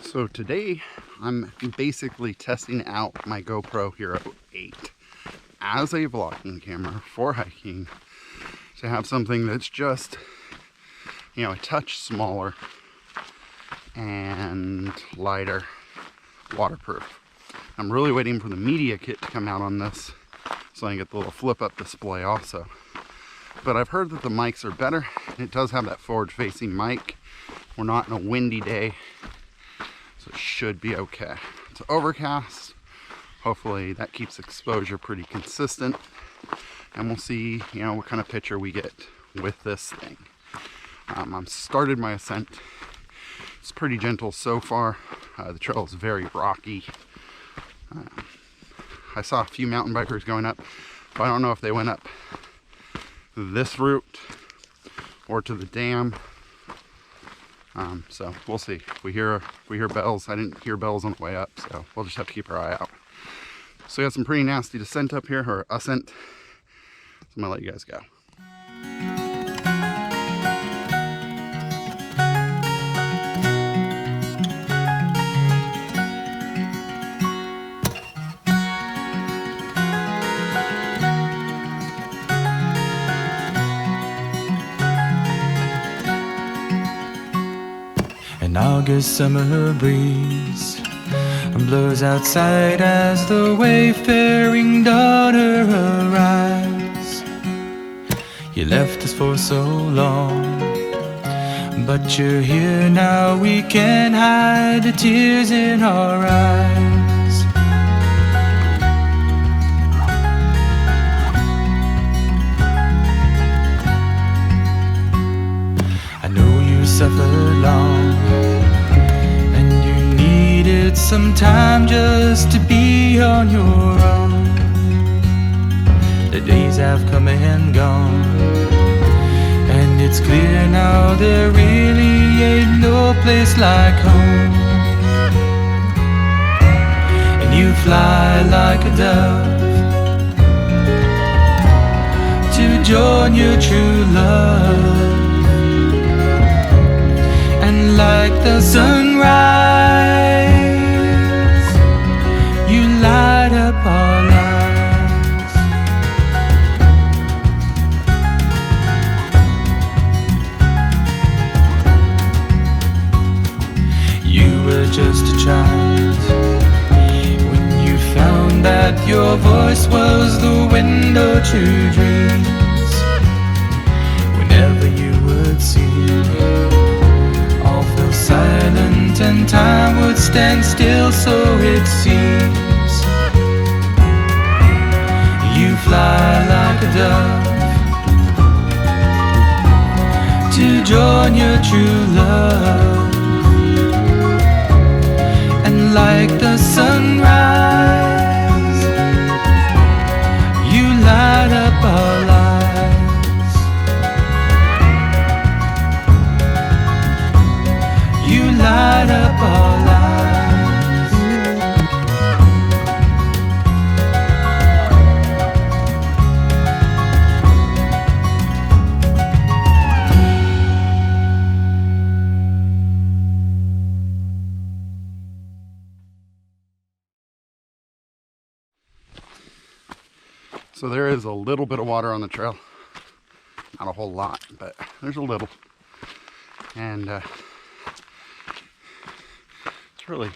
So today I'm basically testing out my GoPro Hero 8 as a vlogging camera for hiking, to have something that's just, you know, a touch smaller and lighter, waterproof. I'm really waiting for the media kit to come out on this so I can get the little flip up display also. But I've heard that the mics are better. It does have that forward facing mic. We're not in a windy day, so it should be okay. It's overcast. Hopefully that keeps exposure pretty consistent, and we'll see, you know, what kind of picture we get with this thing. I've started my ascent. It's pretty gentle so far. The trail is very rocky. I saw a few mountain bikers going up, but I don't know if they went up this route or to the dam. So we'll see. We hear bells. I didn't hear bells on the way up, so we'll just have to keep our eye out. So we got some pretty nasty descent up here, or ascent. So I'm gonna let you guys go. An August summer breeze blows outside as the wayfaring daughter arrives. You left us for so long, but you're here now. We can't hide the tears in our eyes. I know you suffered long, some time just to be on your own. The days have come and gone, and it's clear now there really ain't no place like home. And you fly like a dove to join your true love, and like the sunrise, light up our lives. You were just a child when you found that your voice was the window to dreams. Whenever you would sing, all fell silent and time would stand still, so it seems. You fly like a dove to join your true love, and like the sunrise, you light up our lives. You light up our lives. So there is a little bit of water on the trail. Not a whole lot, but there's a little. And it's really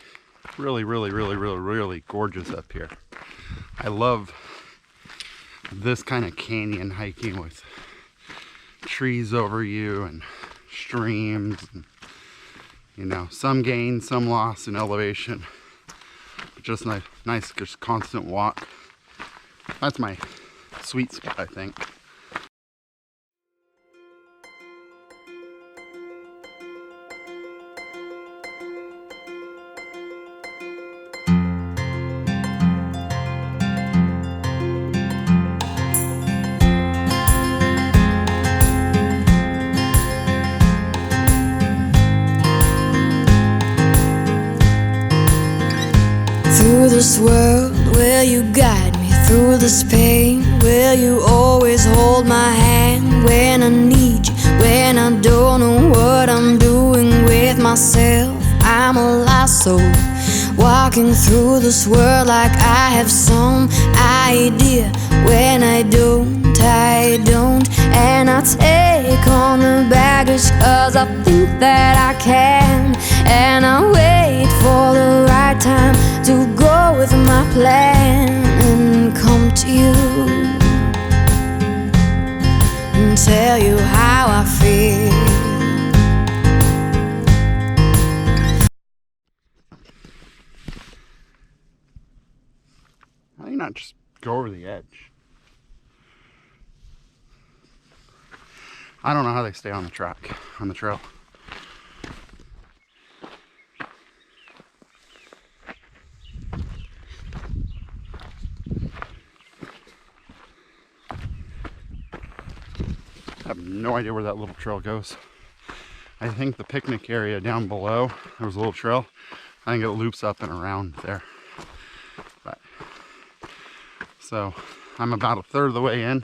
gorgeous up here. I love this kind of canyon hiking with trees over you and streams, and, you know, some gain, some loss in elevation, but just nice just constant walk. That's my sweet spot, I think. Through this world where you guide me, through this pain where you always hold my hand, when I need you, when I don't know what I'm doing with myself. I'm alive soul. Walking through this world like I have some idea. When I don't, and I take on the baggage 'cause I think that I can. And I wait for the right time to go with my plan and come to you and tell you how I feel. How do you not just go over the edge? I don't know how they stay on the track, on the trail. I have no idea where that little trail goes. I think the picnic area down below, there was a little trail. I think it loops up and around there. But, so I'm about a third of the way in.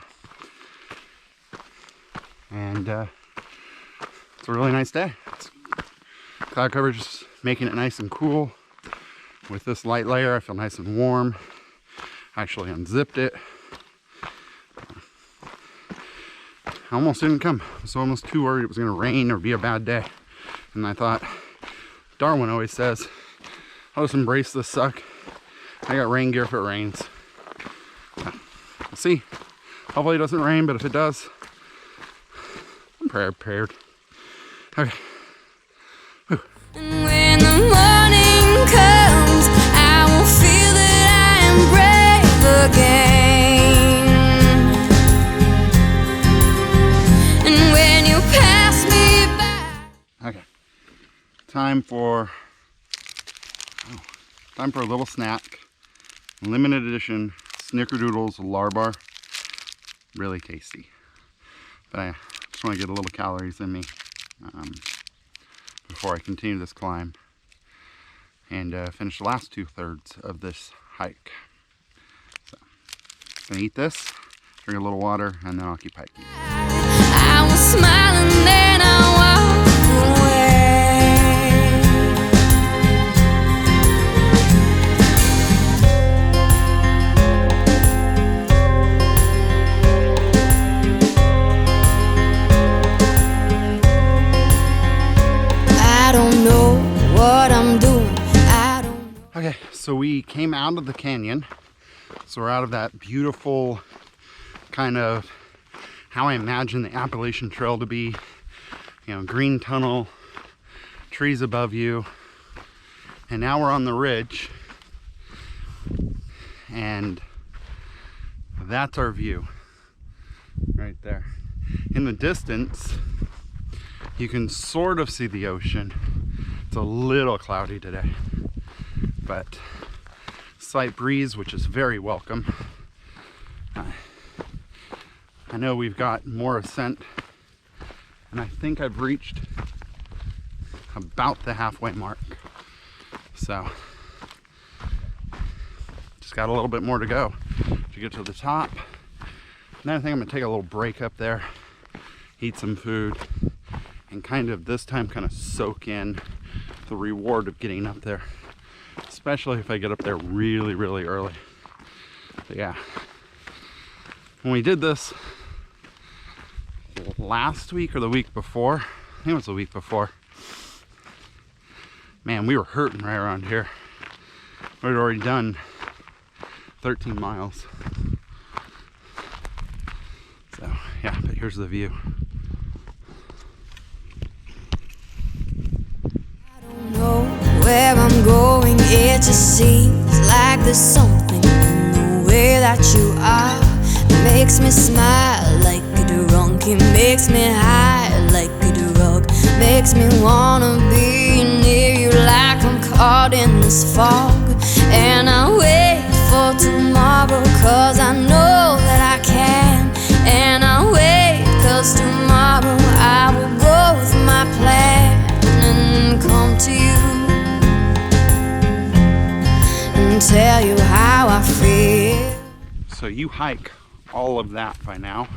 And it's a really nice day. Cloud coverage is making it nice and cool. With this light layer, I feel nice and warm. I actually unzipped it. I almost didn't come. I was almost too worried it was going to rain or be a bad day. And I thought, Darwin always says, I'll just embrace this suck. I got rain gear if it rains. We'll see. Hopefully it doesn't rain, but if it does, I'm prepared. Okay. Whew. And when the morning comes, I will feel that I am brave again. And when you pass me by. Okay. Time for a little snack. Limited edition Snickerdoodles Larbar. Really tasty. But I just want to get a little calories in me before I continue this climb and finish the last 2/3 of this hike. So, I'm gonna eat this, drink a little water, and then I'll keep hiking. I was smiling, then I walked away. I don't know what I'm doing. I don't know. Okay, so we came out of the canyon. So we're out of that beautiful kind of how I imagine the Appalachian Trail to be. You know, green tunnel, trees above you. And now we're on the ridge. And that's our view right there. In the distance, you can sort of see the ocean. It's a little cloudy today, but slight breeze, which is very welcome. I know we've got more ascent, and I think I've reached about the halfway mark. So, just got a little bit more to go to get to the top. And then I think I'm gonna take a little break up there, eat some food, and kind of this time kind of soak in the reward of getting up there, especially if I get up there really, really early. But yeah, when we did this last week or the week before, I think it was the week before, man, we were hurting right around here. We'd already done 13 miles. So yeah, but here's the view. Where I'm going, it just seems like there's something in the way that you are that makes me smile like a drunk. It makes me high like a drug. Makes me wanna be near you like I'm caught in this fog. And I wait for tomorrow 'cause I know that I can. And I wait 'cause tomorrow I will go with my plan and come to you and tell you how I feel. So you hike all of that by now.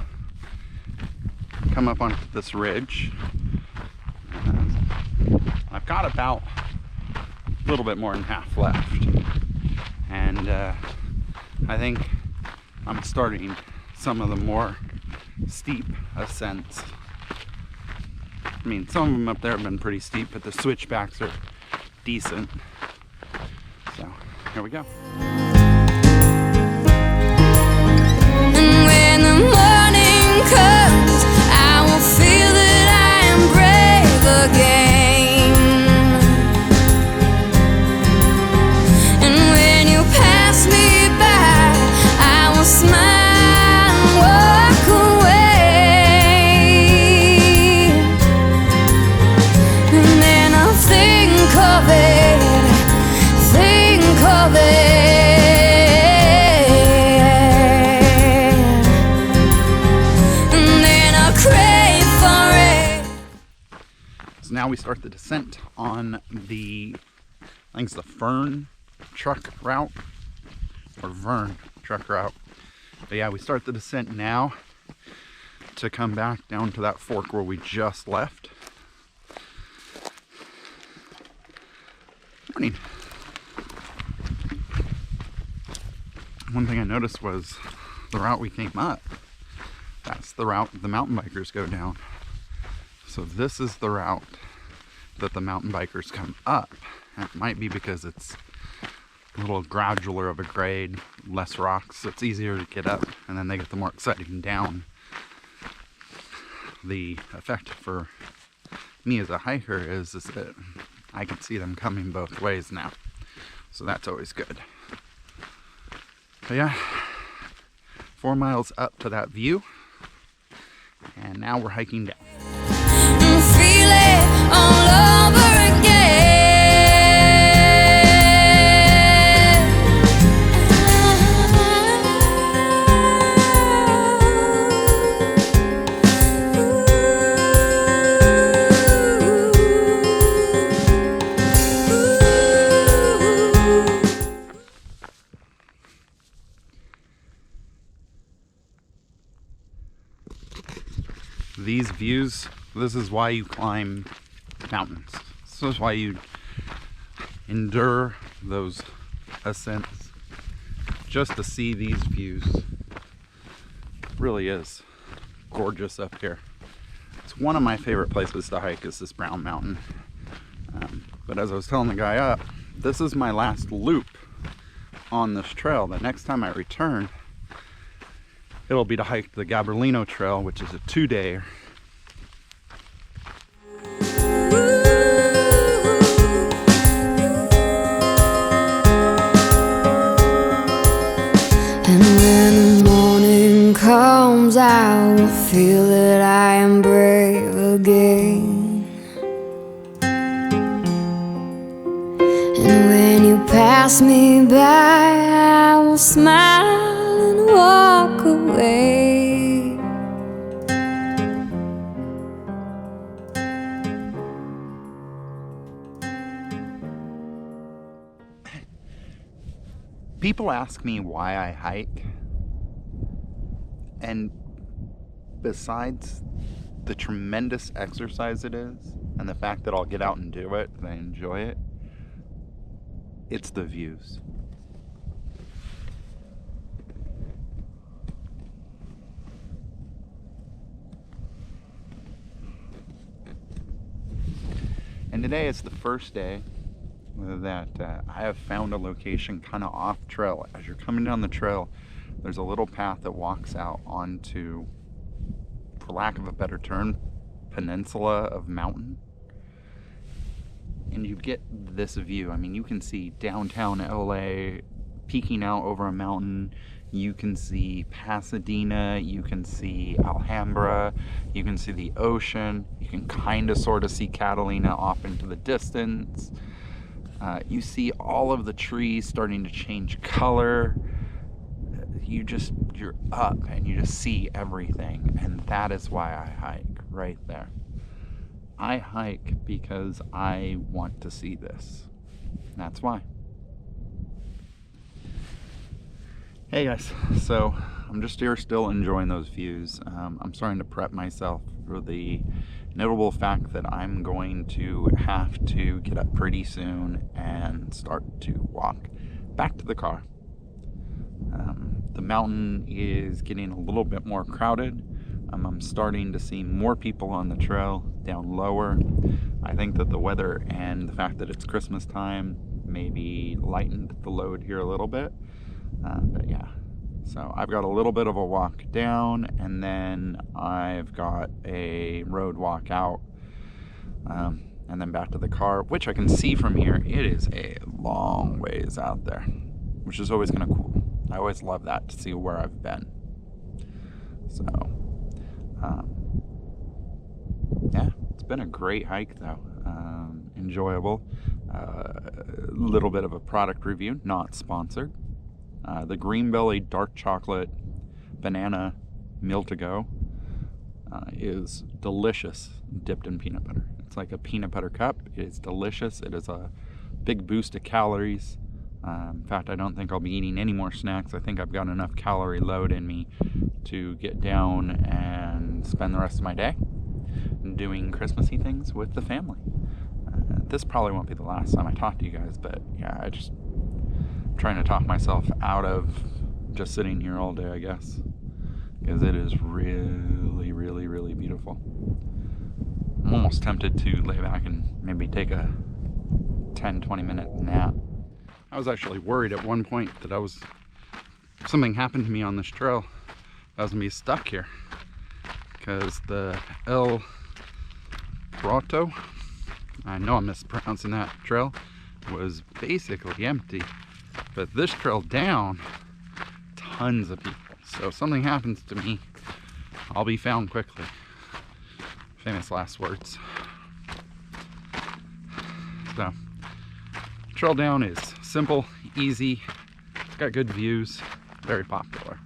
Come up on this ridge. I've got about little bit more than half left. And I think I'm starting some of the more steep ascents. I mean, some of them up there have been pretty steep, but the switchbacks are decent. So, here we go. And when the morning comes, I will feel that I am brave again. And when you pass me by, I will smile and walk away. And then I'll think of it, think of it. Now we start the descent on the, I think it's the Fern Truck Route, or Vern Truck Route. But yeah, we start the descent now to come back down to that fork where we just left. Morning. One thing I noticed was the route we came up, that's the route the mountain bikers go down. So this is the route that the mountain bikers come up. And it might be because it's a little gradualer of a grade, less rocks, so it's easier to get up, and then they get the more exciting down. The effect for me as a hiker is that I can see them coming both ways now. So that's always good. But yeah, 4 miles up to that view, and now we're hiking down. Feel it all over again. These views, this is why you climb mountains. This is why you endure those ascents, just to see these views. It really is gorgeous up here. It's one of my favorite places to hike, is this Brown Mountain. But as I was telling the guy up, this is my last loop on this trail. The next time I return, it'll be to hike the Gabrielino Trail, which is a 2-day. And when the morning comes, I will feel that I am brave again. And when you pass me by, I will smile and walk away. People ask me why I hike, and besides the tremendous exercise it is, and the fact that I'll get out and do it, and I enjoy it, it's the views. And today is the first day that I have found a location kind of off trail. As you're coming down the trail, there's a little path that walks out onto, for lack of a better term, peninsula of mountain. And you get this view. I mean, you can see downtown LA peeking out over a mountain. You can see Pasadena, you can see Alhambra, you can see the ocean, you can kind of sort of see Catalina off into the distance. You see all of the trees starting to change color. You're up and you just see everything, and that is why I hike right there. I hike because I want to see this. That's why. Hey guys, so I'm just here still enjoying those views. I'm starting to prep myself for the Notable fact that I'm going to have to get up pretty soon and start to walk back to the car. The mountain is getting a little bit more crowded. I'm starting to see more people on the trail down lower. I think that the weather and the fact that it's Christmas time maybe lightened the load here a little bit. But yeah, so I've got a little bit of a walk down, and then I've got a road walk out, and then back to the car, which I can see from here. It is a long ways out there, which is always kind of cool. I always love that, to see where I've been. So yeah, it's been a great hike though. Enjoyable. A little bit of a product review, not sponsored. The Green Belly dark chocolate banana meal to go is delicious, dipped in peanut butter. It's like a peanut butter cup. It is delicious. It is a big boost of calories. In fact, I don't think I'll be eating any more snacks. I think I've got enough calorie load in me to get down and spend the rest of my day doing Christmassy things with the family. This probably won't be the last time I talk to you guys, but yeah, I'm trying to talk myself out of just sitting here all day, I guess, because it is really, really, really beautiful. I'm almost tempted to lay back and maybe take a 10-20 minute nap. I was actually worried at one point that something happened to me on this trail. I was gonna be stuck here because the El Prieto, I know I'm mispronouncing that trail, was basically empty. But this trail down, tons of people. So if something happens to me, I'll be found quickly. Famous last words. So, trail down is simple, easy, it's got good views, very popular.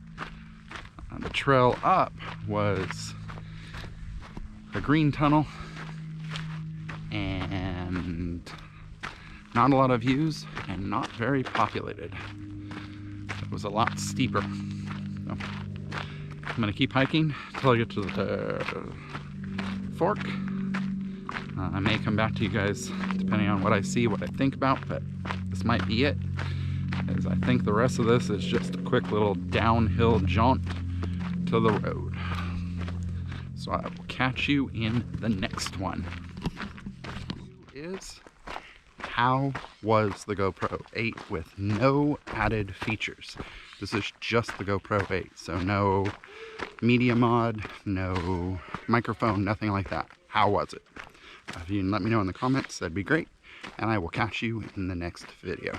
The trail up was a green tunnel and not a lot of views and not very populated. It was a lot steeper. So I'm gonna keep hiking until I get to the fork. I may come back to you guys depending on what I see, what I think about, but this might be it, as I think the rest of this is just a quick little downhill jaunt to the road. So I will catch you in the next one. How was the GoPro 8 with no added features? This is just the GoPro 8, so no media mod, no microphone, nothing like that. How was it? If you can let me know in the comments, that'd be great, and I will catch you in the next video.